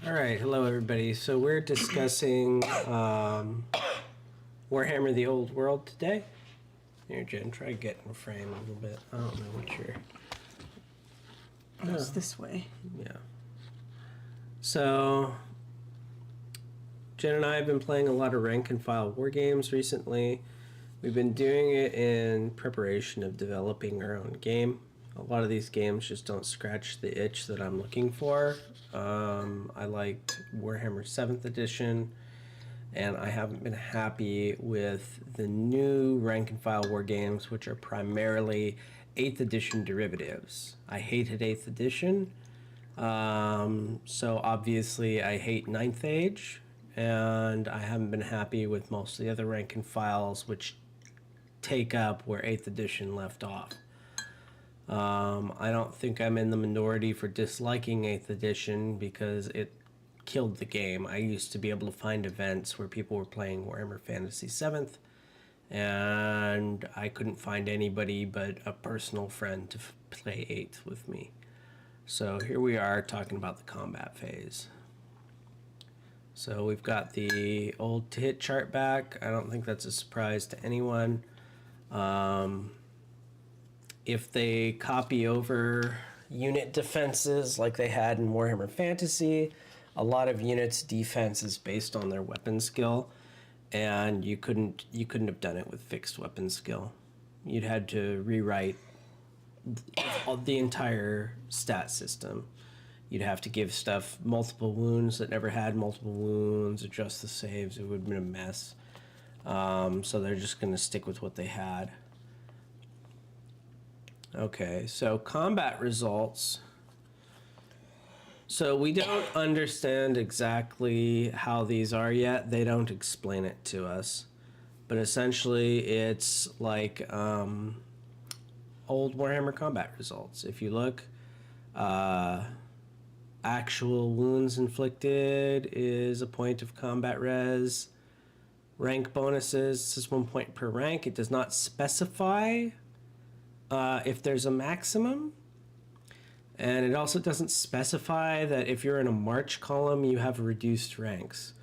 All right, hello everybody. So we're discussing Warhammer: The Old World today. Here, Jen, try getting in frame a little bit. I don't know what you're. Oh, it's this way. Yeah. So Jen and I have been playing a lot of rank and file war games recently. We've been doing it in preparation of developing our own game. A lot of these games just don't scratch the itch that I'm looking for. I liked Warhammer 7th edition, and I haven't been happy with the new rank and file war games, which are primarily 8th edition derivatives. I hated 8th edition, so obviously I hate 9th Age, and I haven't been happy with most of the other rank and files, which take up where 8th edition left off. I don't think I'm in the minority for disliking 8th edition because it killed the game. I used to be able to find events where people were playing Warhammer Fantasy 7th, and I couldn't find anybody but a personal friend to play 8th with me. So here we are talking about the combat phase. So we've got the old hit chart back. I don't think that's a surprise to anyone. If they copy over unit defenses like they had in Warhammer Fantasy, a lot of units' defense is based on their weapon skill, and you couldn't have done it with fixed weapon skill. You'd had to rewrite the entire stat system. You'd have to give stuff multiple wounds that never had multiple wounds, adjust the saves. It would have been a mess. So they're just going to stick with what they had. Okay, so combat results. So we don't understand exactly how these are yet. They don't explain it to us. But essentially, it's like old Warhammer combat results. If you look, actual wounds inflicted is a point of combat res. Rank bonuses, this is 1 point per rank. It does not specify if there's a maximum, and it also doesn't specify that if you're in a march column you have reduced ranks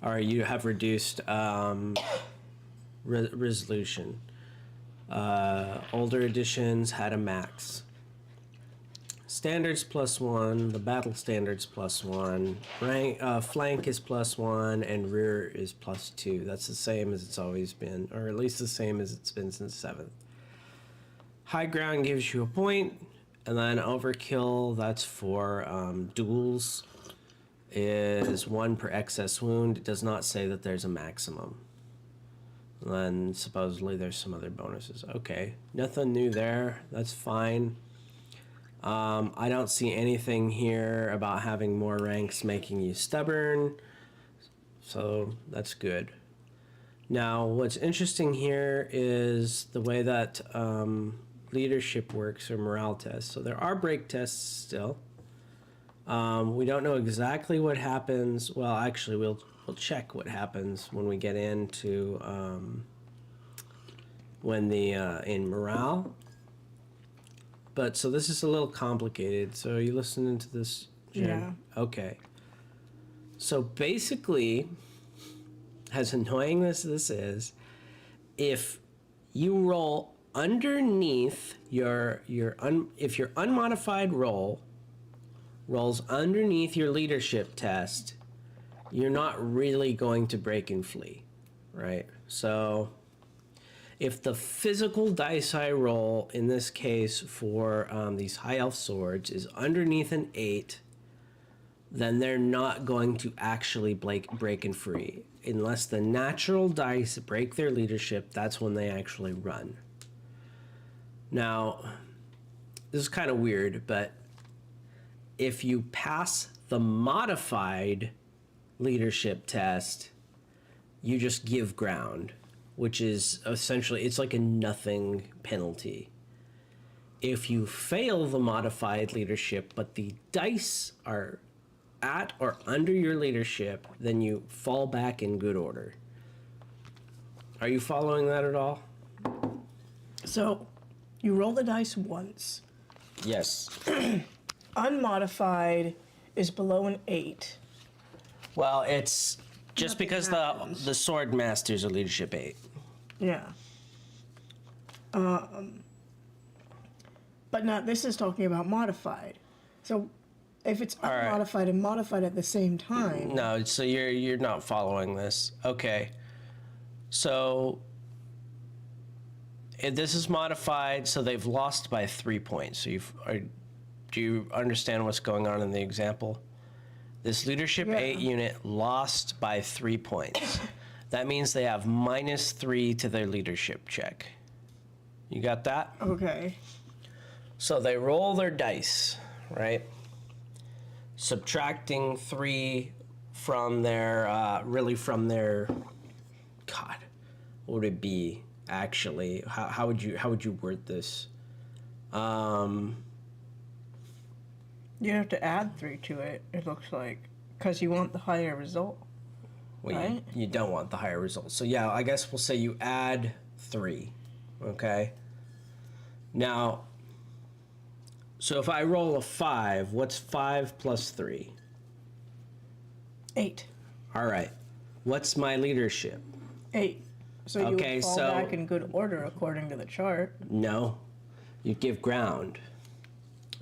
or you have reduced resolution. Older editions had a max. Standards +1, the battle standards +1, rank, flank is +1, and rear is +2. That's the same as it's always been, or at least the same as it's been since 7th. High ground gives you a point, and then overkill, that's for duels, is 1 per excess wound. It does not say that there's a maximum. And then supposedly there's some other bonuses. Okay, nothing new there. That's fine. I don't see anything here about having more ranks making you stubborn, so that's good. Now, what's interesting here is the way that leadership works or morale tests. So there are break tests still. We don't know exactly what happens. Well, actually, we'll check what happens when we get into in morale. But so this is a little complicated. So are you listening to this, Jen? Yeah. Okay. So basically, as annoying as this is, if you roll underneath if your unmodified rolls underneath your leadership test, you're not really going to break and flee, right? So if the physical dice I roll in this case for these high elf swords is underneath an 8, then they're not going to actually break and free. Unless the natural dice break their leadership, that's when they actually run. Now, this is kind of weird, but if you pass the modified leadership test, you just give ground, which is essentially, it's like a nothing penalty. If you fail the modified leadership, but the dice are at or under your leadership, then you fall back in good order. Are you following that at all? So, you roll the dice once. Yes. Unmodified is below an 8. Well, it's just Nothing because happens. the sword masters are leadership 8. Yeah. But not. This is talking about modified. So, if it's right. unmodified and modified at the same time, No, so you're not following this. Okay. So this is modified, so they've lost by 3 points. So do you understand what's going on in the example? This leadership Yeah. 8 unit lost by 3 points. That means they have -3 to their leadership check. You got that? okay. So they roll their dice, right? Subtracting 3 from their, from their, God, what would it be actually? How would you word this? You have to add 3 to it, it looks like, because you want the higher result. Well, Right. you don't want the higher result. So yeah, I guess we'll say you add 3, okay? Now, so if I roll a 5, what's 5 plus 3? 8. All right. What's my leadership? 8. So you Okay, would fall so- back in good order according to the chart. No, you give ground.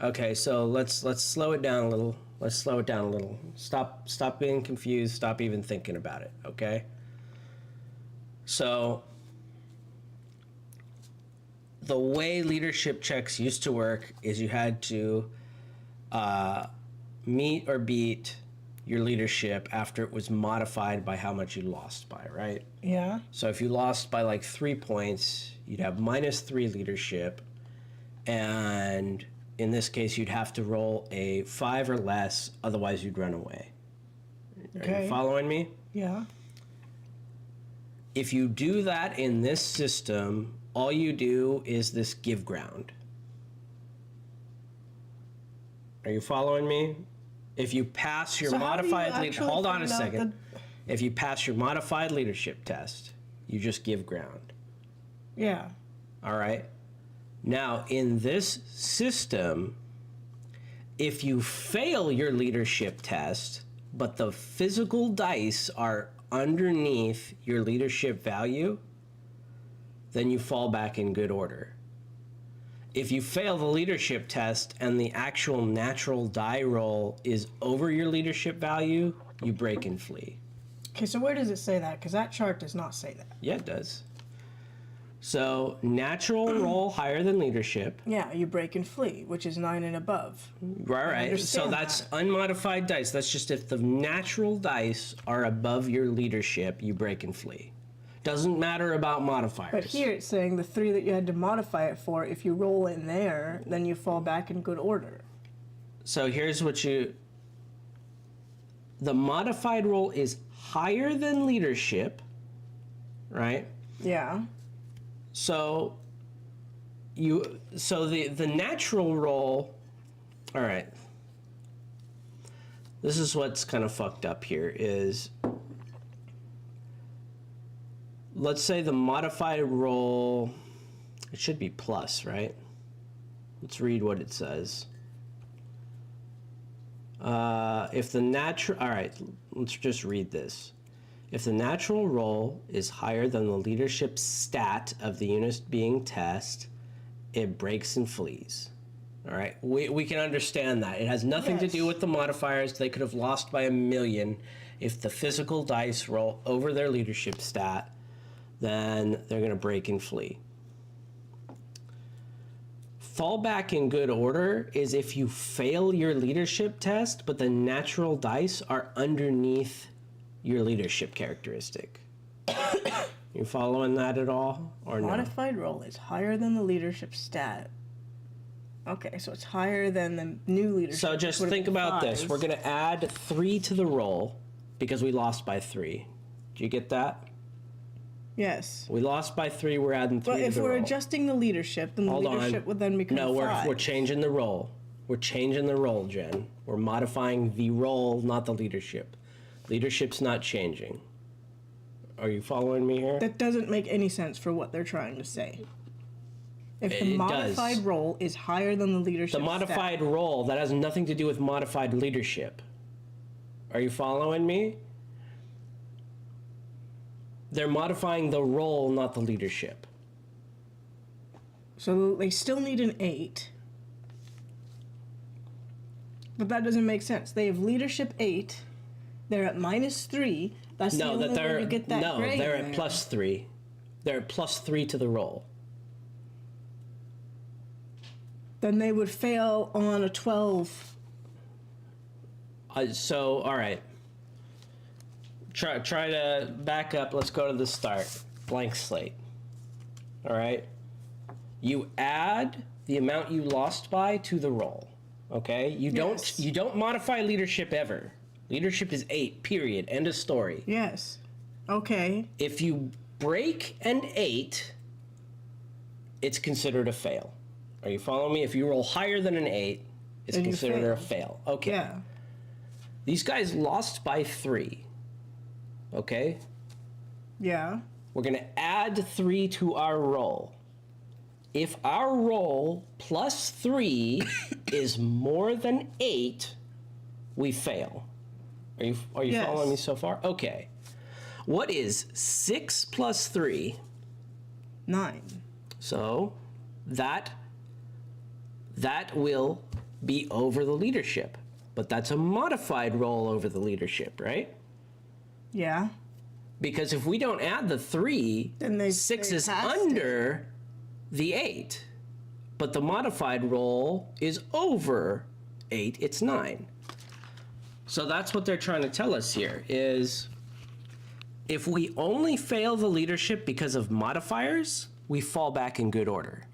Okay, so let's slow it down a little. Let's slow it down a little. Stop being confused. Stop even thinking about it. Okay. So the way leadership checks used to work is you had to meet or beat your leadership after it was modified by how much you lost by, right? Yeah. So if you lost by like 3 points, you'd have -3 leadership. And in this case, you'd have to roll a 5 or less, otherwise you'd run away. Are Okay. you following me? Yeah. If you do that in this system, all you do is this give ground. Are you following me? If you pass your So how do you modified actually hold on a find out second. If you pass your modified leadership test, you just give ground. Yeah. All right. Now, in this system, if you fail your leadership test, but the physical dice are underneath your leadership value, then you fall back in good order. If you fail the leadership test and the actual natural die roll is over your leadership value, you break and flee. Okay, so where does it say that? Because that chart does not say that. Yeah, it does. So natural roll higher than leadership. Yeah, you break and flee, which is 9 and above. Right. So understand that's that. unmodified dice. That's just if the natural dice are above your leadership, you break and flee. Doesn't matter about modifiers. But here it's saying the 3 that you had to modify it for, if you roll in there, then you fall back in good order. So here's what the modified roll is higher than leadership, right? Yeah. So the natural roll, all right. This is what's kind of fucked up here is, let's say the modified roll, it should be plus, right? Let's read what it says. If the natural, all right, let's just read this. If the natural roll is higher than the leadership stat of the unit being tested, it breaks and flees. All right, we can understand that. It has nothing to do Yes. with the modifiers. They could have lost by 1,000,000. If the physical dice roll over their leadership stat, then they're going to break and flee. Fall back in good order is if you fail your leadership test, but the natural dice are underneath your leadership characteristic. You following that at all, or no? Modified roll is higher than the leadership stat. Okay, so it's higher than the new leadership. So which just would have think been about this. 5s. We're going to add 3 to the roll because we lost by 3. Do you get that? Yes. We lost by 3. We're adding 3 But to if the we're roll. adjusting the leadership, then the Hold leadership on. would then become No, 5. we're changing the roll. We're changing the roll, Jen. We're modifying the roll, not the leadership. Leadership's not changing. Are you following me here? That doesn't make any sense for what they're trying to say. If the It modified does. roll is higher than the leadership The modified roll, that has nothing to do with modified leadership. Are you following me? They're modifying the role, not the leadership. So they still need an 8. But that doesn't make sense. They have leadership 8. They're at -3. That's the only way to get that grade they're in at there. +3. They're at +3 to the roll. Then they would fail on a 12. So, all right. Try to back up. Let's go to the start. Blank slate. All right. You add the amount you lost by to the roll. Okay. You don't modify leadership ever. Leadership is 8. Period. End of story. Yes. Okay. If you break an 8, it's considered a fail. Are you following me? If you roll higher than an 8, it's Then you considered a fail. Okay. Yeah. These guys lost by 3. Okay? Yeah. We're going to add 3 to our roll. If our roll plus 3 is more than 8, we fail. Are you Yes. following me so far? Okay. What is 6 plus 3? 9. So that will be over the leadership. But that's a modified roll over the leadership, right? Yeah. Because if we don't add the 3, Then 6 they is passed under the 8. But the modified roll is over 8. It's 9. So that's what they're trying to tell us here is if we only fail the leadership because of modifiers, we fall back in good order.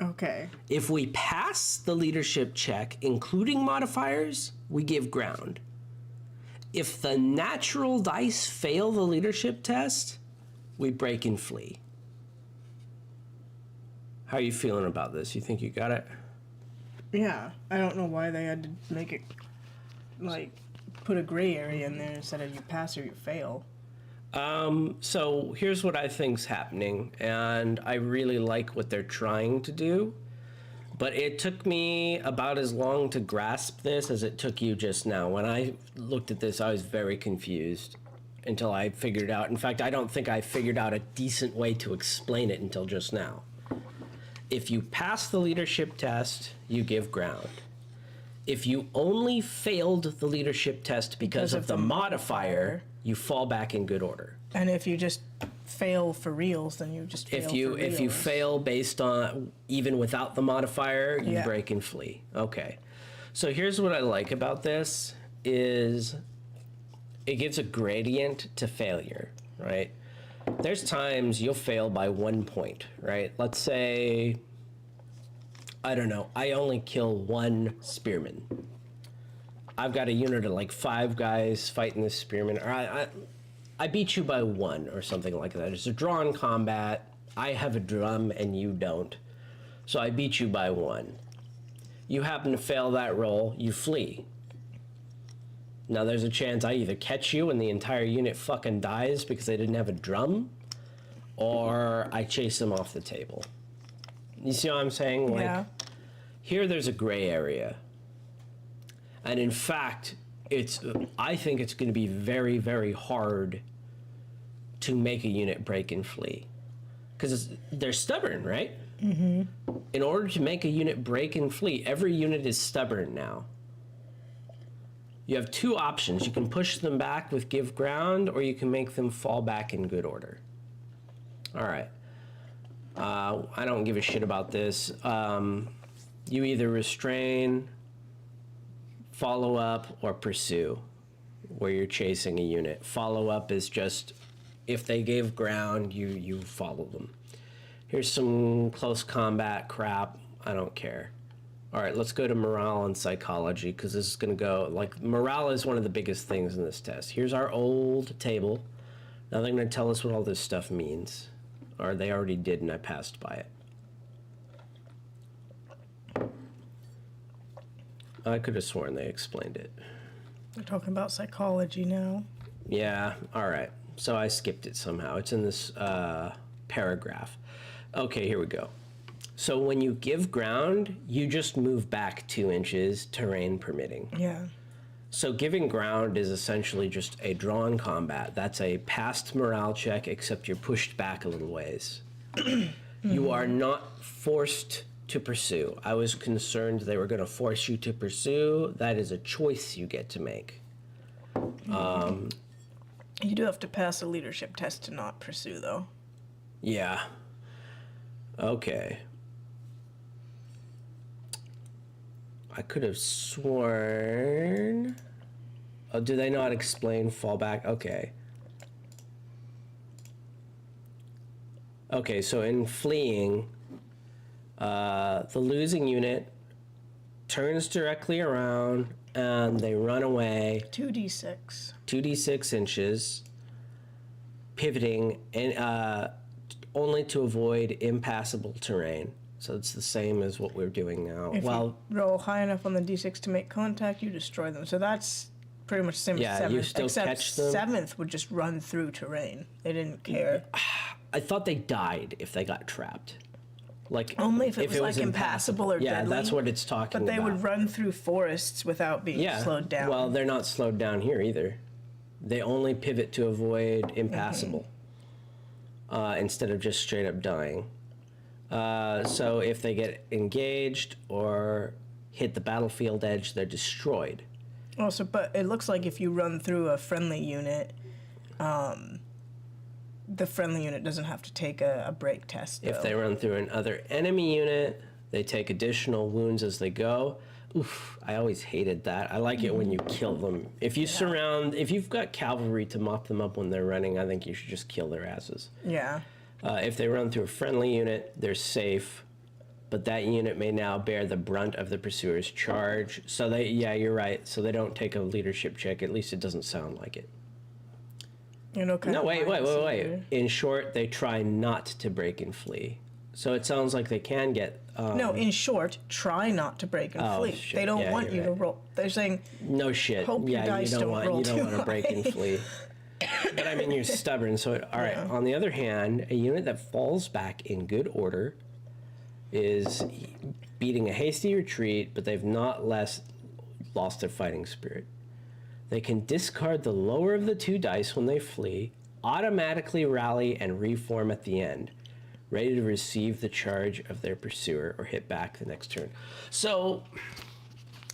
Okay. If we pass the leadership check, including modifiers, we give ground. If the natural dice fail the leadership test, we break and flee. How are you feeling about this? You think you got it? Yeah. I don't know why they had to make it, like, put a gray area in there instead of you pass or you fail. So here's what I think's happening, and I really like what they're trying to do, but it took me about as long to grasp this as it took you just now. When I looked at this, I was very confused until I figured out. In fact, I don't think I figured out a decent way to explain it until just now. If you pass the leadership test, you give ground. If you only failed the leadership test because of the modifier, you fall back in good order. And if you just fail for reals, then you just fail for reals. If you fail based on even without the modifier, you Yeah. break and flee. Okay. So here's what I like about this is it gives a gradient to failure, right? There's times you'll fail by 1 point, right? Let's say, I don't know, I only kill 1 spearman. I've got a unit of like 5 guys fighting this spearman, or I beat you by 1 or something like that. It's a drawn combat. I have a drum and you don't. So I beat you by 1. You happen to fail that roll, you flee. Now there's a chance I either catch you and the entire unit fucking dies because they didn't have a drum, or I chase them off the table. You see what I'm saying? Like, Yeah. here there's a gray area. And in fact, I think it's going to be very, very hard to make a unit break and flee. Because they're stubborn, right? Mm-hmm. In order to make a unit break and flee, every unit is stubborn now. You have 2 options. You can push them back with give ground, or you can make them fall back in good order. All right. I don't give a shit about this. You either restrain, follow up, or pursue, where you're chasing a unit. Follow up is just if they gave ground, you follow them. Here's some close combat crap. I don't care. All right, let's go to morale and psychology, because this is going to go, like, morale is one of the biggest things in this test. Here's our old table. Now they're going to tell us what all this stuff means. Or they already did, and I passed by it. I could have sworn they explained it. We're talking about psychology now. Yeah, all right. So I skipped it somehow. It's in this paragraph. Okay, here we go. So when you give ground, you just move back 2 inches, terrain permitting. Yeah. So giving ground is essentially just a drawn combat. That's a past morale check, except you're pushed back a little ways. You are not forced to pursue. I was concerned they were going to force you to pursue. That is a choice you get to make. You do have to pass a leadership test to not pursue, though. Yeah. Okay. I could have sworn... Oh, do they not explain fallback? Okay. Okay, so in fleeing, the losing unit turns directly around and they run away 2d6. 2d6 inches, pivoting and only to avoid impassable terrain. So it's the same as what we're doing now. If you roll high enough on the d6 to make contact, you destroy them. So that's pretty much the same as 7th. You still except catch them. 7th would just run through terrain. They didn't care. I thought they died if they got trapped. Like only if it was like impassable or deadly. Yeah, that's what it's talking about. But they would run through forests without being slowed down. Well, they're not slowed down here either. They only pivot to avoid impassable instead of just straight up dying. So if they get engaged or hit the battlefield edge, they're destroyed. Also, but it looks like if you run through a friendly unit, the friendly unit doesn't have to take a break test, though. If they run through another enemy unit, they take additional wounds as they go. Oof, I always hated that. I like it when you kill them. If you if you've got cavalry to mop them up when they're running, I think you should just kill their asses. Yeah. If they run through a friendly unit, they're safe, but that unit may now bear the brunt of the pursuer's charge. So you're right. So they don't take a leadership check. At least it doesn't sound like it. Wait. In short, they try not to break and flee. So it sounds like they can get... no, in short, try not to break and flee. Shit. They don't want you to roll. They're saying... No shit. Hope your dice you don't want to break and high. flee. But I mean, you're stubborn. So, all right. On the other hand, a unit that falls back in good order is beating a hasty retreat, but they've not lost their fighting spirit. They can discard the lower of the 2 dice when they flee, automatically rally, and reform at the end, ready to receive the charge of their pursuer or hit back the next turn. So,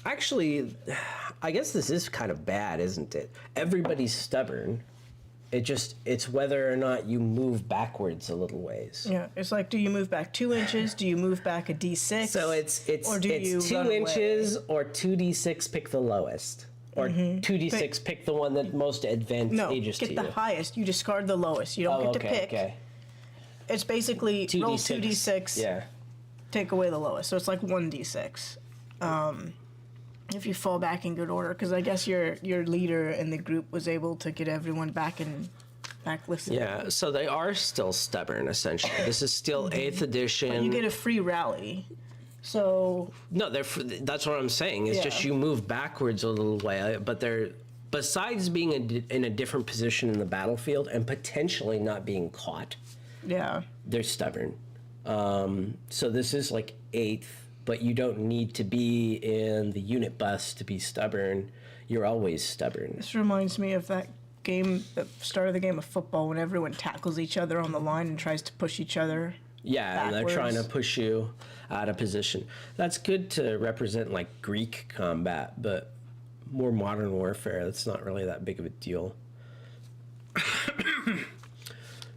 actually, I guess this is kind of bad, isn't it? Everybody's stubborn. It's whether or not you move backwards a little ways. Yeah, it's like, do you move back 2 inches? Do you move back a d6? So it's or do you 2 run inches away? or 2d6 pick the lowest. Or 2d6 pick the one that most advantageous to you. No, get the highest. You discard the lowest. You don't get to pick. Okay. It's basically roll 2d6, Yeah. take away the lowest. So it's like 1d6. If you fall back in good order, because I guess your leader in the group was able to get everyone back listening. Yeah, so they are still stubborn, essentially. This is still 8th edition. But you get a free rally. So... No, that's what I'm saying. It's just you move backwards a little way, but they're... Besides being in a different position in the battlefield and potentially not being caught, they're stubborn. So this is like 8th, but you don't need to be in the unit bus to be stubborn. You're always stubborn. This reminds me of that game, the start of the game of football, when everyone tackles each other on the line and tries to push each other. Yeah, backwards. And they're trying to push you out of position. That's good to represent like Greek combat, but more modern warfare, that's not really that big of a deal.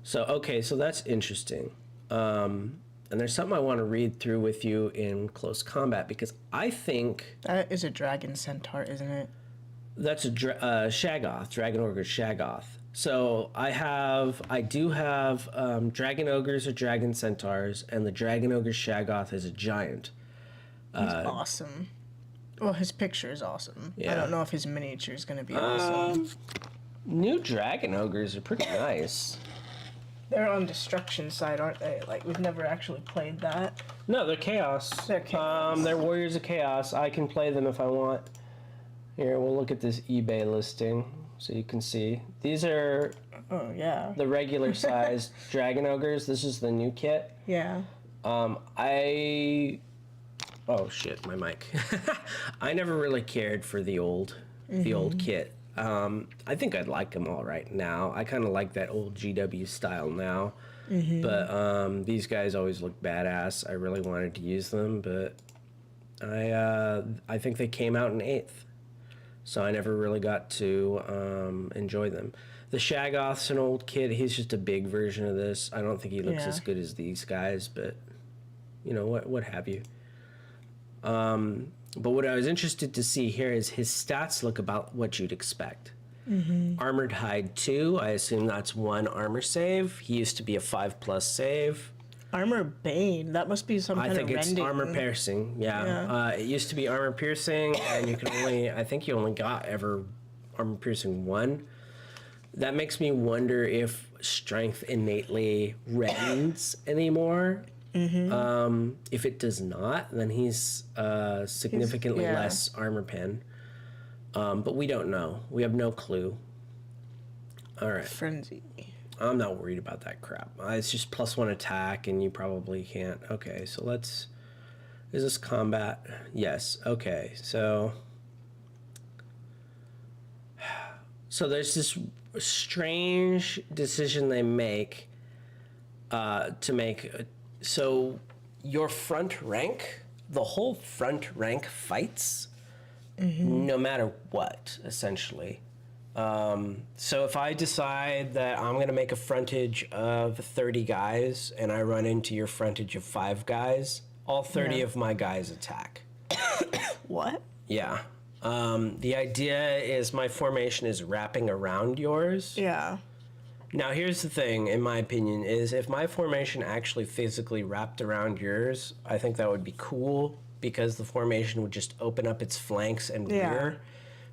So that's interesting. And there's something I want to read through with you in close combat, because I think... That is a dragon centaur, isn't it? That's a Shaggoth, Dragon Ogre Shaggoth. So I do have Dragon Ogres or Dragon Centaurs, and the Dragon Ogre Shaggoth is a giant. He's awesome. Well, his picture is awesome. Yeah. I don't know if his miniature is going to be awesome. New Dragon Ogres are pretty nice. They're on destruction side, aren't they? Like, we've never actually played that. No, they're chaos. They're chaos. They're warriors of chaos. I can play them if I want. Here, we'll look at this eBay listing so you can see. These are the regular size Dragon Ogres. This is the new kit. Yeah. Oh shit, my mic. I never really cared for the old the old kit. I think I'd like them all right now. I kind of like that old GW style now. But these guys always look badass. I really wanted to use them, but I think they came out in 8th. So I never really got to enjoy them. The Shaggoth's an old kid. He's just a big version of this. I don't think he looks as good as these guys, but you know, what have you. But what I was interested to see here is his stats look about what you'd expect. Armored Hide 2, I assume that's 1 armor save. He used to be a 5+ save. Armor Bane, that must be some kind of rending. I think it's armor piercing, yeah. It used to be armor piercing, and you can only, I think you only got ever armor piercing 1. That makes me wonder if strength innately reddens anymore. If it does not, then he's significantly less armor pen. But we don't know. We have no clue. All right. Frenzy. I'm not worried about that crap. It's just +1 attack, and you probably can't. Okay, so let's... Is this combat? Yes. Okay, so... So there's this strange decision they make to make... So your front rank, the whole front rank fights, no matter what, essentially. So if I decide that I'm going to make a frontage of 30 guys and I run into your frontage of 5 guys, all 30 of my guys attack. What? Yeah. The idea is my formation is wrapping around yours. Yeah. Now, here's the thing, in my opinion, is if my formation actually physically wrapped around yours, I think that would be cool because the formation would just open up its flanks and rear.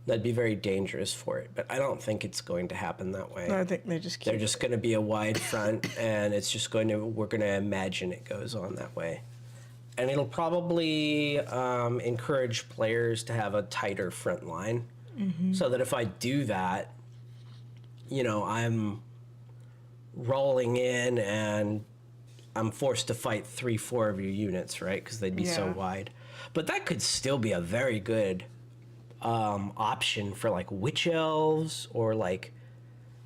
That'd be very dangerous for it, but I don't think it's going to happen that way. No, I think they just keep... They're just going to be a wide front, and it's just going to, we're going to imagine it goes on that way. And it'll probably encourage players to have a tighter front line, so that if I do that, you know, I'm rolling in and I'm forced to fight 3-4 of your units, right? Because they'd be so wide. But that could still be a very good option for like witch elves or like,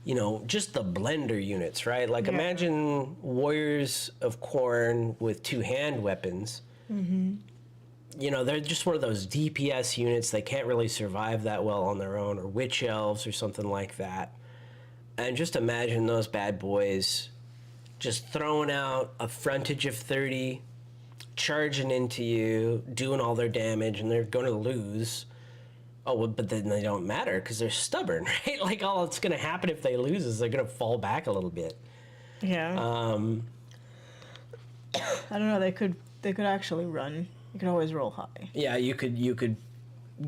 you know, just the blender units, right? Like imagine warriors of Khorne with 2 hand weapons. You know, they're just one of those DPS units. They can't really survive that well on their own, or witch elves or something like that. And just imagine those bad boys just throwing out a frontage of 30, charging into you, doing all their damage, and they're going to lose. Oh, well, but then they don't matter because they're stubborn, right? Like, all that's going to happen if they lose is they're going to fall back a little bit. Yeah. I don't know. They could actually run. You could always roll high. Yeah, you could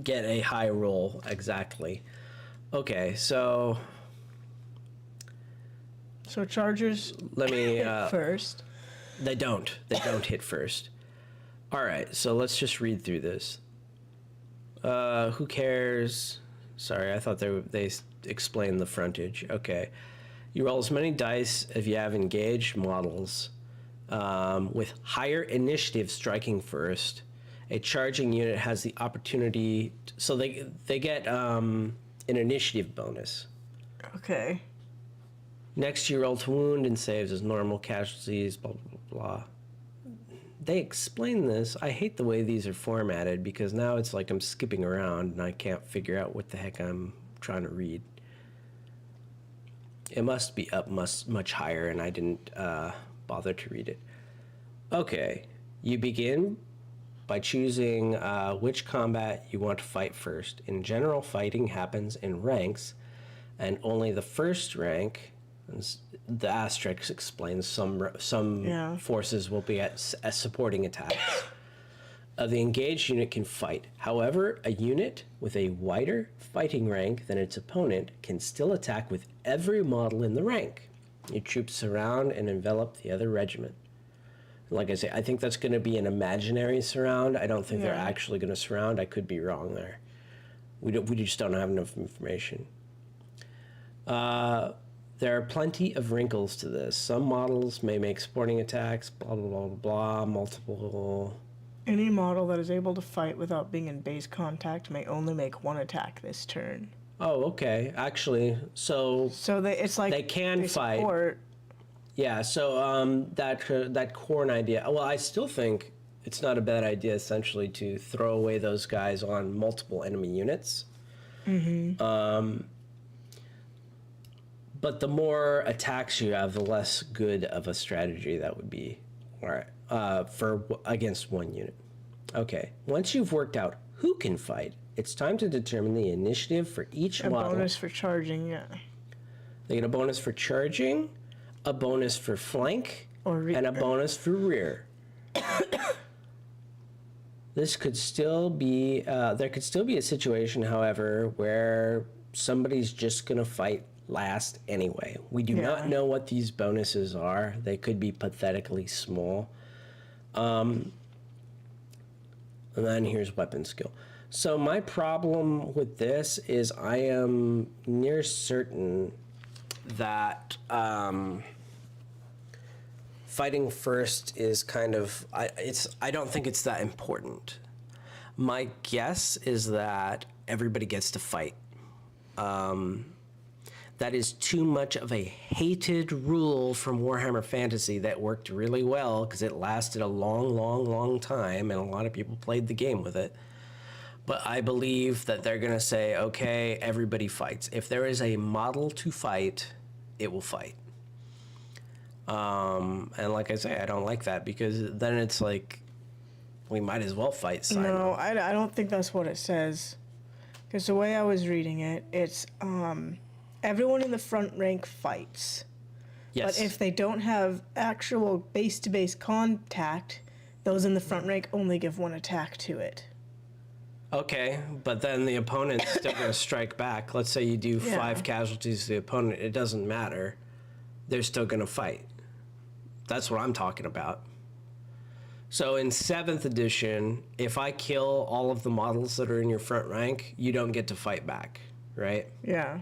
get a high roll, exactly. Okay, so... So chargers Let me hit first. They don't hit first. All right, so let's just read through this. Who cares? Sorry, I thought they explained the frontage. Okay. You roll as many dice if you have engaged models with higher initiative striking first. A charging unit has the opportunity so they get an initiative bonus. Okay. Next, you roll to wound and saves as normal casualties, blah, blah, blah. They explain this. I hate the way these are formatted because now it's like I'm skipping around and I can't figure out what the heck I'm trying to read. It must be up much higher and I didn't bother to read it. Okay, you begin by choosing which combat you want to fight first. In general, fighting happens in ranks, and only the first rank... The asterisk explains some forces will be at supporting attacks. The engaged unit can fight. However, a unit with a wider fighting rank than its opponent can still attack with every model in the rank. Your troops surround and envelop the other regiment. Like I say, I think that's going to be an imaginary surround. I don't think they're actually going to surround. I could be wrong there. We just don't have enough information. There are plenty of wrinkles to this. Some models may make sporting attacks, blah, blah, blah, blah, multiple... Any model that is able to fight without being in base contact may only make one attack this turn. Oh, okay. Actually, so It's like they can fight. Support. Yeah. So that corn idea. Well, I still think it's not a bad idea, essentially, to throw away those guys on multiple enemy units. But the more attacks you have, the less good of a strategy that would be. All right. For against one unit. Okay. Once you've worked out who can fight, it's time to determine the initiative for each model. A bonus for charging, yeah. They get a bonus for charging, a bonus for flank, and a bonus for rear. This could still be, there could still be a situation, however, where somebody's just going to fight last anyway. We do not know what these bonuses are. They could be pathetically small. And then here's weapon skill. So my problem with this is I am near certain that fighting first is kind of I don't think it's that important. My guess is that everybody gets to fight. That is too much of a hated rule from Warhammer Fantasy that worked really well because it lasted a long time and a lot of people played the game with it. But I believe that they're going to say, okay, everybody fights. If there is a model to fight, it will fight. And like I say, I don't like that because then it's like, we might as well fight. No, I don't think that's what it says. Because the way I was reading it, it's everyone in the front rank fights. Yes. But if they don't have actual base-to-base contact, those in the front rank only give one attack to it. Okay, but then the opponent's still going to strike back. Let's say you do 5 casualties to the opponent. It doesn't matter. They're still going to fight. That's what I'm talking about. So in 7th edition, if I kill all of the models that are in your front rank, you don't get to fight back, right? Yeah.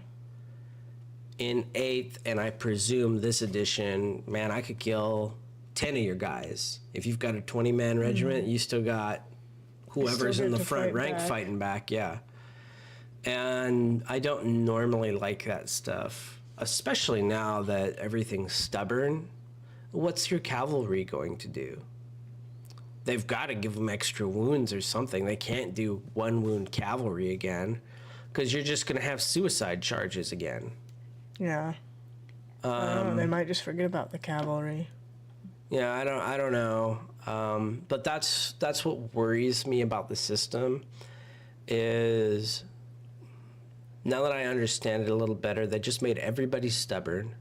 In 8th, and I presume this edition, man, I could kill 10 of your guys. If you've got a 20-man regiment, you still got whoever's in the front rank fighting back, yeah. And I don't normally like that stuff, especially now that everything's stubborn. What's your cavalry going to do? They've got to give them extra wounds or something. They can't do 1 wound cavalry again because you're just going to have suicide charges again. Yeah. I don't know, they might just forget about the cavalry. Yeah, I don't know. But that's what worries me about the system is now that I understand it a little better, they just made everybody stubborn.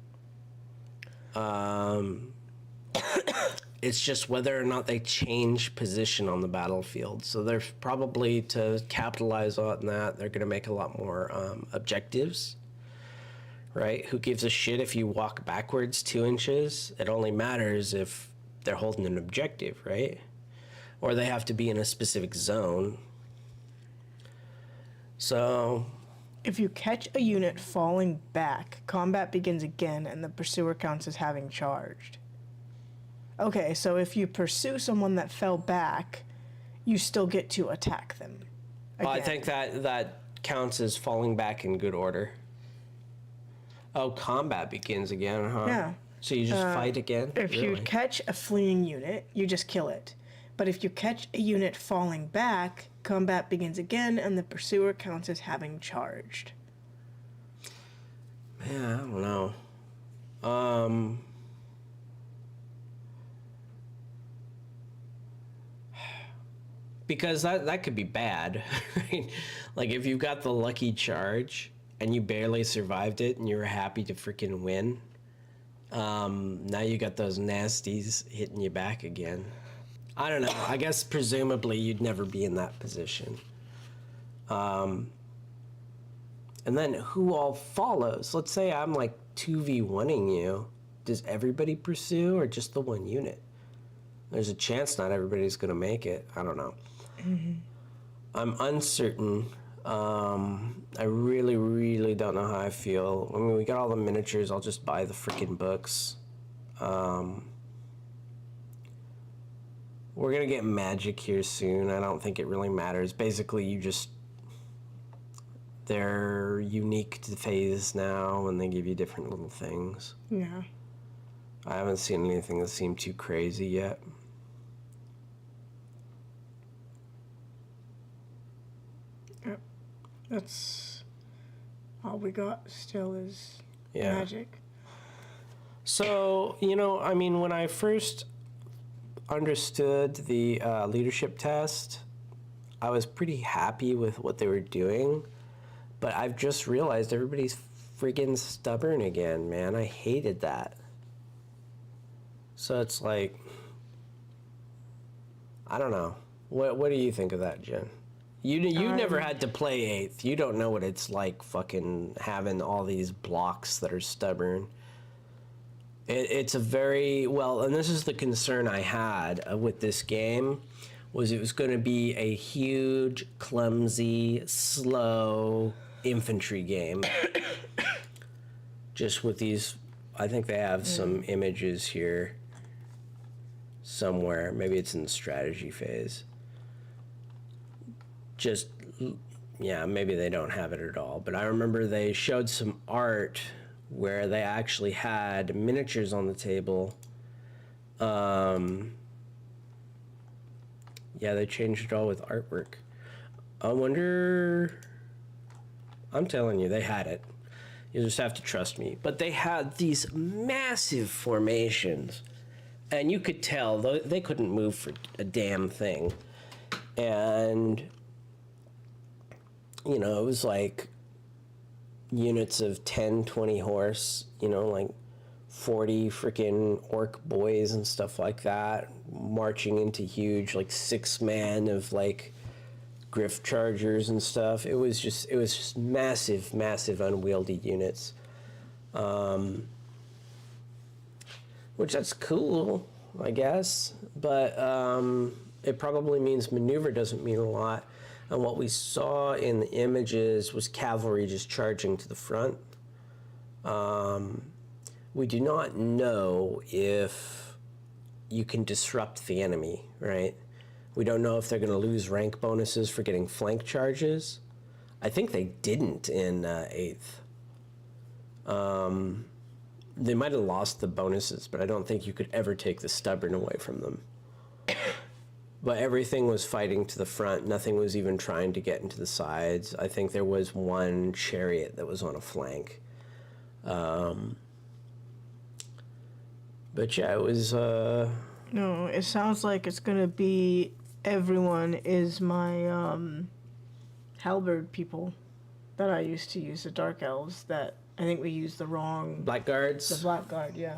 It's just whether or not they change position on the battlefield. So they're probably, to capitalize on that, they're going to make a lot more objectives. Right? Who gives a shit if you walk backwards 2 inches? It only matters if they're holding an objective, right? Or they have to be in a specific zone. So if you catch a unit falling back, combat begins again and the pursuer counts as having charged. Okay, so if you pursue someone that fell back, you still get to attack them again. I think that counts as falling back in good order. Oh, combat begins again, huh? Yeah. So you just fight again? If you catch a fleeing unit, you just kill it. But if you catch a unit falling back, combat begins again, and the pursuer counts as having charged. Man, I don't know. Because that could be bad, right? Like if you've got the lucky charge and you barely survived it and you were happy to freaking win, now you got those nasties hitting you back again. I don't know. I guess presumably you'd never be in that position. And then who all follows? Let's say I'm like 2v1ing you. Does everybody pursue or just the one unit? There's a chance not everybody's going to make it. I don't know. Mm-hmm. I'm uncertain. I really, really don't know how I feel. I mean, we got all the miniatures. I'll just buy the freaking books. We're gonna get magic here soon. I don't think it really matters. Basically, they're unique to the phase now, and they give you different little things. Yeah. I haven't seen anything that seemed too crazy yet. Yep. That's all we got still is Yeah. magic. So, I mean, when I first understood the leadership test, I was pretty happy with what they were doing. But I've just realized everybody's friggin' stubborn again, man. I hated that. So it's like, I don't know. What do you think of that, Jen? You never had to play 8th. You don't know what it's like fucking having all these blocks that are stubborn. It's a very, well, and this is the concern I had with this game, was it was going to be a huge, clumsy, slow infantry game. Just with these, I think they have some images here somewhere. Maybe it's in the strategy phase. Just, yeah, maybe they don't have it at all. But I remember they showed some art where they actually had miniatures on the table. Yeah, they changed it all with artwork. I wonder... I'm telling you, they had it. You just have to trust me. But they had these massive formations. And you could tell they couldn't move for a damn thing. And, it was like units of 10, 20 horse, like 40 freaking orc boys and stuff like that, marching into huge, like 6-man of like griff chargers and stuff. It was just massive, massive unwieldy units. Which that's cool, I guess, but it probably means maneuver doesn't mean a lot. And what we saw in the images was cavalry just charging to the front. We do not know if you can disrupt the enemy, right? We don't know if they're going to lose rank bonuses for getting flank charges. I think they didn't in 8th. They might have lost the bonuses, but I don't think you could ever take the stubborn away from them. But everything was fighting to the front. Nothing was even trying to get into the sides. I think there was one chariot that was on a flank. But yeah, it was... No, it sounds like it's gonna be everyone is my halberd people that I used to use, the dark elves, that I think we used the wrong... Blackguards? The blackguard, yeah.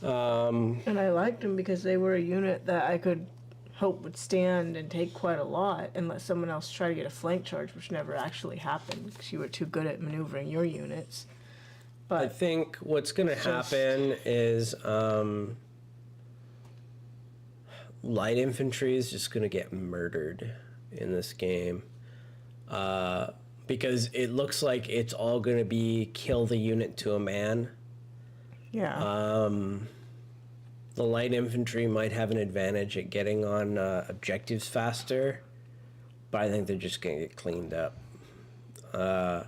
And I liked them because they were a unit that I could hope would stand and take quite a lot and let someone else try to get a flank charge, which never actually happened because you were too good at maneuvering your units. But I think what's going to happen is light infantry is just going to get murdered in this game. Because it looks like it's all going to be kill the unit to a man. yeah. The light infantry might have an advantage at getting on objectives faster, but I think they're just going to get cleaned up. I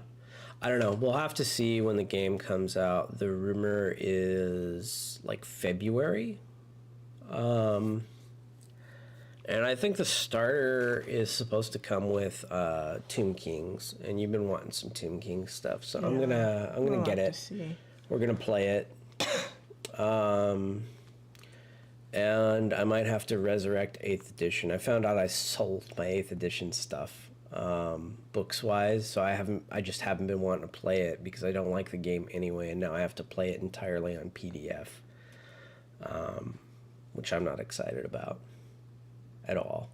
don't know. We'll have to see when the game comes out. The rumor is like February. And I think the starter is supposed to come with Tomb Kings, and you've been wanting some Tomb King stuff, so I'm gonna get it. We're gonna play it. And I might have to resurrect 8th edition. I found out I sold my 8th edition stuff, books wise, so I just haven't been wanting to play it because I don't like the game anyway, and now I have to play it entirely on PDF, which I'm not excited about at all.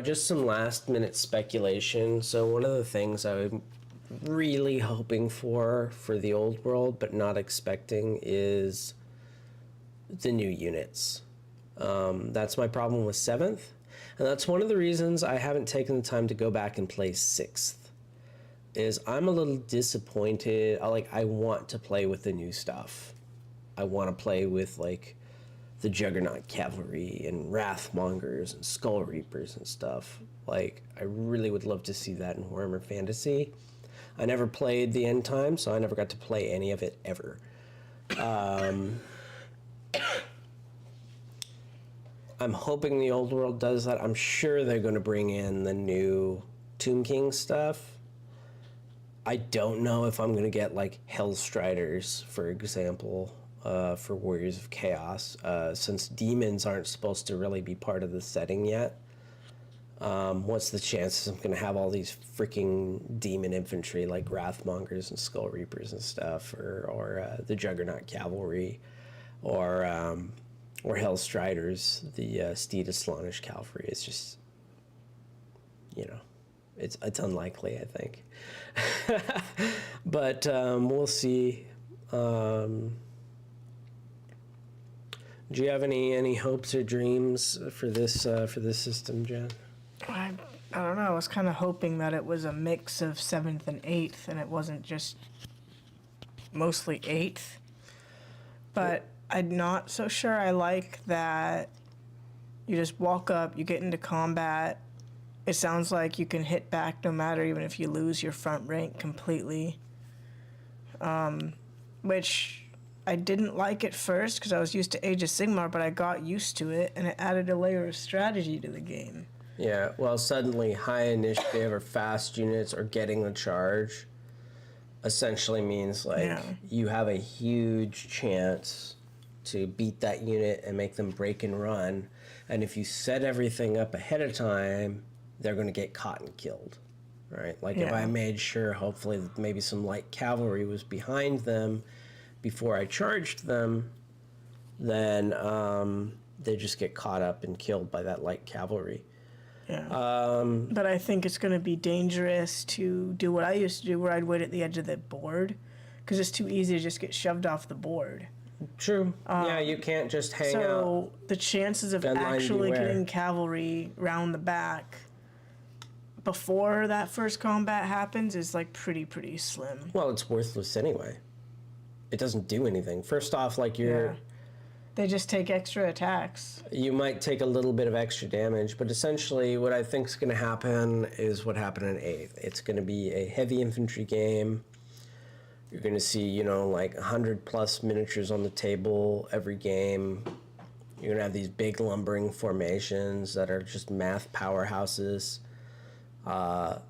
Just some last minute speculation. So one of the things I'm really hoping for the old world but not expecting is the new units. That's my problem with 7th, and that's one of the reasons I haven't taken the time to go back and play 6th, is I'm a little disappointed. I want to play with the new stuff. I want to play with the Juggernaut Cavalry and Wrathmongers and Skull Reapers and stuff. Like, I really would love to see that in Warhammer Fantasy. I never played the End Time, so I never got to play any of it ever. I'm hoping the Old World does that. I'm sure they're going to bring in the new Tomb King stuff. I don't know if I'm going to get, like, Hellstriders, for example, for Warriors of Chaos, since demons aren't supposed to really be part of the setting yet. What's the chances I'm going to have all these freaking demon infantry like Wrathmongers and Skull Reapers and stuff, or the Juggernaut Cavalry, or Hellstriders, the Steed of Slaanesh Cavalry? It's just, you know, it's unlikely, I think. But we'll see. Do you have any hopes or dreams for this system, Jen? I don't know. I was kind of hoping that it was a mix of 7th and 8th, and it wasn't just mostly 8th. But I'm not so sure I like that you just walk up, you get into combat. It sounds like you can hit back no matter, even if you lose your front rank completely. Which I didn't like at first because I was used to Age of Sigmar, but I got used to it, and it added a layer of strategy to the game. Yeah, well, suddenly high initiative or fast units or getting the charge essentially means, like, you have a huge chance to beat that unit and make them break and run. And if you set everything up ahead of time, they're going to get caught and killed, right? Like, if I made sure, hopefully, that maybe some light cavalry was behind them before I charged them, then they just get caught up and killed by that light cavalry. Yeah. But I think it's going to be dangerous to do what I used to do, where I'd wait at the edge of the board, because it's too easy to just get shoved off the board. True. Yeah, you can't just hang out. So the chances of actually getting cavalry round the back before that first combat happens is, like, pretty slim. Well, it's worthless anyway. It doesn't do anything. First off, like, They just take extra attacks. You might take a little bit of extra damage, but essentially what I think is going to happen is what happened in 8th. It's going to be a heavy infantry game. You're going to see, you know, like 100 plus miniatures on the table every game. You're going to have these big lumbering formations that are just math powerhouses,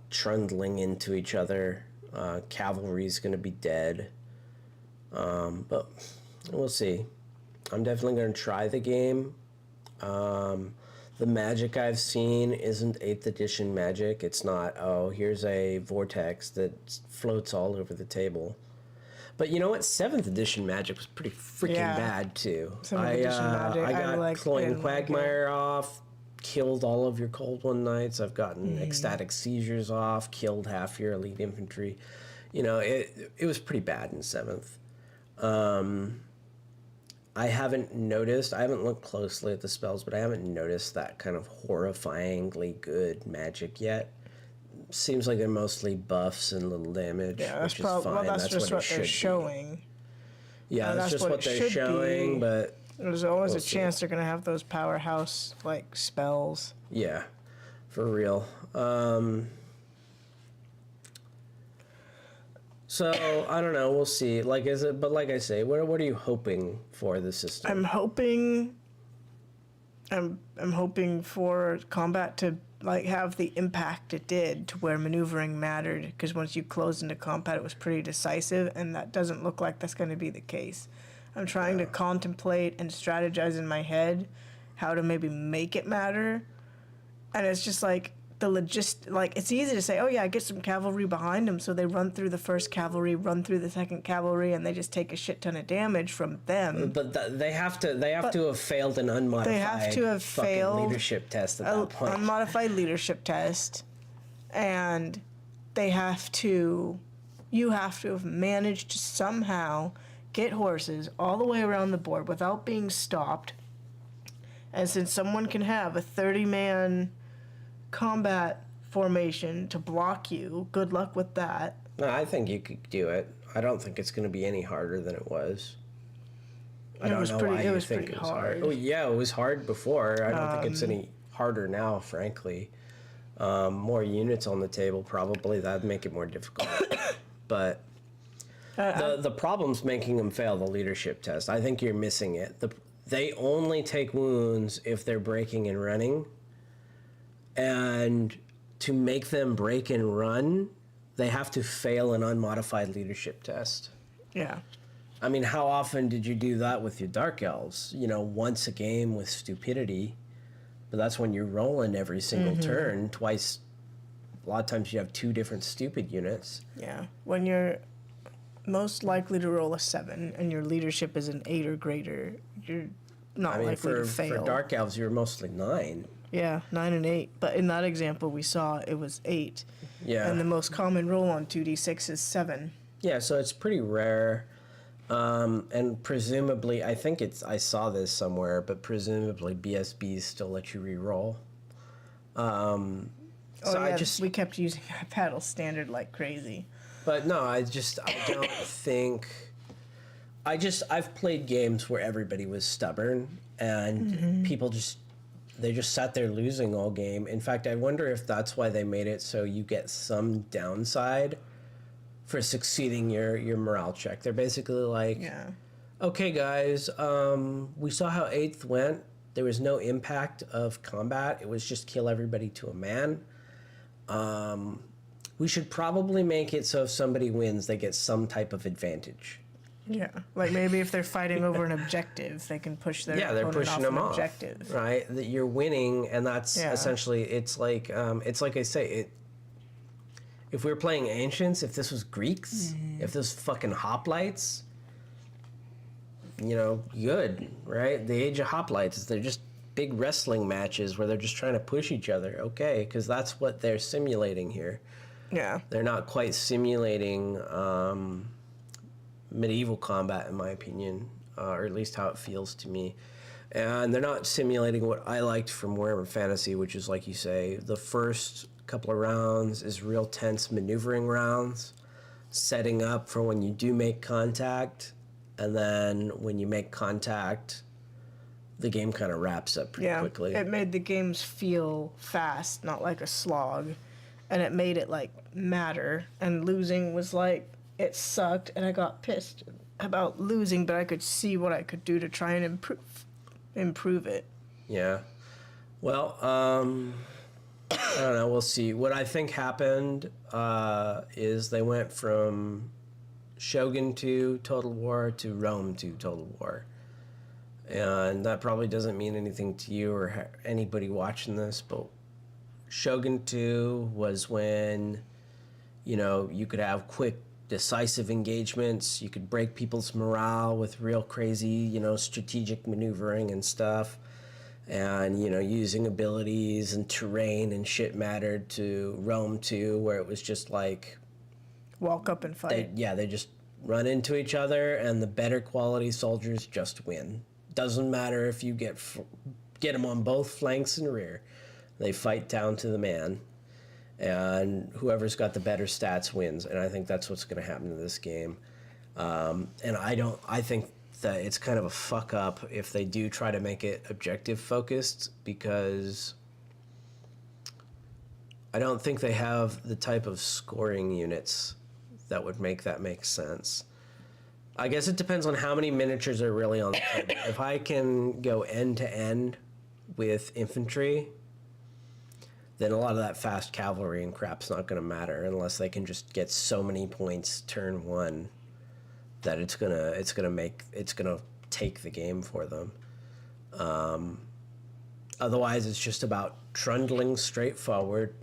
trundling into each other. Cavalry's going to be dead. But we'll see. I'm definitely going to try the game. The magic I've seen isn't 8th edition magic. It's not, oh, here's a vortex that floats all over the table. But you know what? 7th edition magic was pretty freaking bad, too. 7th edition magic. I got Cloying Quagmire off, killed all of your Cold One Knights. I've gotten Ecstatic Seizures off, killed half your elite infantry. You know, it was pretty bad in 7th. I haven't noticed, I haven't looked closely at the spells, but I haven't noticed that kind of horrifyingly good magic yet. Seems like they're mostly buffs and little damage, which is fine. Well, that's just what they're showing. Yeah, that's just what they're showing, but there's always a chance they're going to have those powerhouse, like, spells. Yeah, for real. So, I don't know, we'll see. Like, but like I say, what are you hoping for the system? I'm hoping for combat to, like, have the impact it did, to where maneuvering mattered, because once you closed into combat, it was pretty decisive, and that doesn't look like that's going to be the case. I'm trying to contemplate and strategize in my head how to maybe make it matter, and it's just like, it's easy to say, oh yeah, get some cavalry behind them, so they run through the first cavalry, run through the second cavalry, and they just take a shit ton of damage from them. But they have to have failed an unmodified leadership test at that point. Unmodified leadership test, and you have to have managed to somehow get horses all the way around the board without being stopped. And since someone can have a 30-man combat formation to block you, good luck with that. No, I think you could do it. I don't think it's going to be any harder than it was. I don't know why you think pretty it was hard. hard. Oh yeah, it was hard before. I don't think it's any harder now, frankly. More units on the table, probably that'd make it more difficult. But the problem's making them fail the leadership test. I think you're missing it. They only take wounds if they're breaking and running. And to make them break and run, they have to fail an unmodified leadership test. Yeah. I mean, how often did you do that with your Dark Elves? You know, once a game with stupidity, but that's when you're rolling every single turn, twice. A lot of times you have 2 different stupid units. Yeah. When you're most likely to roll a 7 and your leadership is an 8 or greater, you're not likely to fail. For Dark Elves, you're mostly 9. Yeah, 9 and 8. But in that example we saw, it was 8. Yeah. And the most common roll on 2d6 is 7. Yeah, so it's pretty rare. And presumably, I saw this somewhere, but presumably BSBs still let you re-roll. We kept using that battle standard like crazy. But no, I don't think... I've played games where everybody was stubborn, and people just sat there losing all game. In fact, I wonder if that's why they made it so you get some downside for succeeding your morale check. They're basically like, okay, guys, we saw how 8th went. There was no impact of combat. It was just kill everybody to a man. We should probably make it so if somebody wins, they get some type of advantage. Yeah, like maybe if they're fighting over an objective, they can push their opponent they're pushing them off. Objective. Right? That you're winning, and that's essentially it's like I say. If we were playing Ancients, if this was Greeks, if this was fucking hoplites, good, right? The Age of Hoplites, they're just big wrestling matches where they're just trying to push each other. Okay, because that's what they're simulating here. Yeah. They're not quite simulating medieval combat, in my opinion, or at least how it feels to me. And they're not simulating what I liked from Warhammer Fantasy, which is, like you say, the first couple of rounds is real tense maneuvering rounds, setting up for when you do make contact, and then when you make contact, the game kind of wraps up pretty quickly. It made the games feel fast, not like a slog, and it made it like matter. And losing was like, it sucked, and I got pissed about losing, but I could see what I could do to try and improve it. Yeah. Well, I don't know. We'll see. What I think happened is they went from Shogun 2 Total War to Rome 2 Total War. And that probably doesn't mean anything to you or anybody watching this, but Shogun 2 was when, you could have quick, decisive engagements. You could break people's morale with real crazy, strategic maneuvering and stuff. And, using abilities and terrain and shit mattered. To Rome 2, where it was just like... walk up and fight. They just run into each other, and the better quality soldiers just win. Doesn't matter if you get them on both flanks and rear. They fight down to the man. And whoever's got the better stats wins. And I think that's what's going to happen to this game. And I think that it's kind of a fuck up if they do try to make it objective focused, because I don't think they have the type of scoring units that would make that make sense. I guess it depends on how many miniatures are really on the table. If I can go end to end with infantry, then a lot of that fast cavalry and crap's not going to matter unless they can just get so many points turn one that it's gonna take the game for them. Otherwise, it's just about trundling straight forward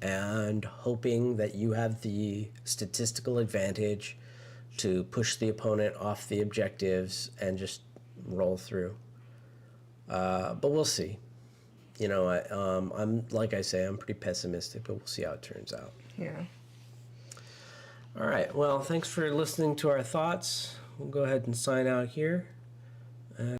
and hoping that you have the statistical advantage to push the opponent off the objectives and just roll through. But we'll see. I'm like I say, I'm pretty pessimistic, but we'll see how it turns out. Yeah. All right. Well, thanks for listening to our thoughts. We'll go ahead and sign out here.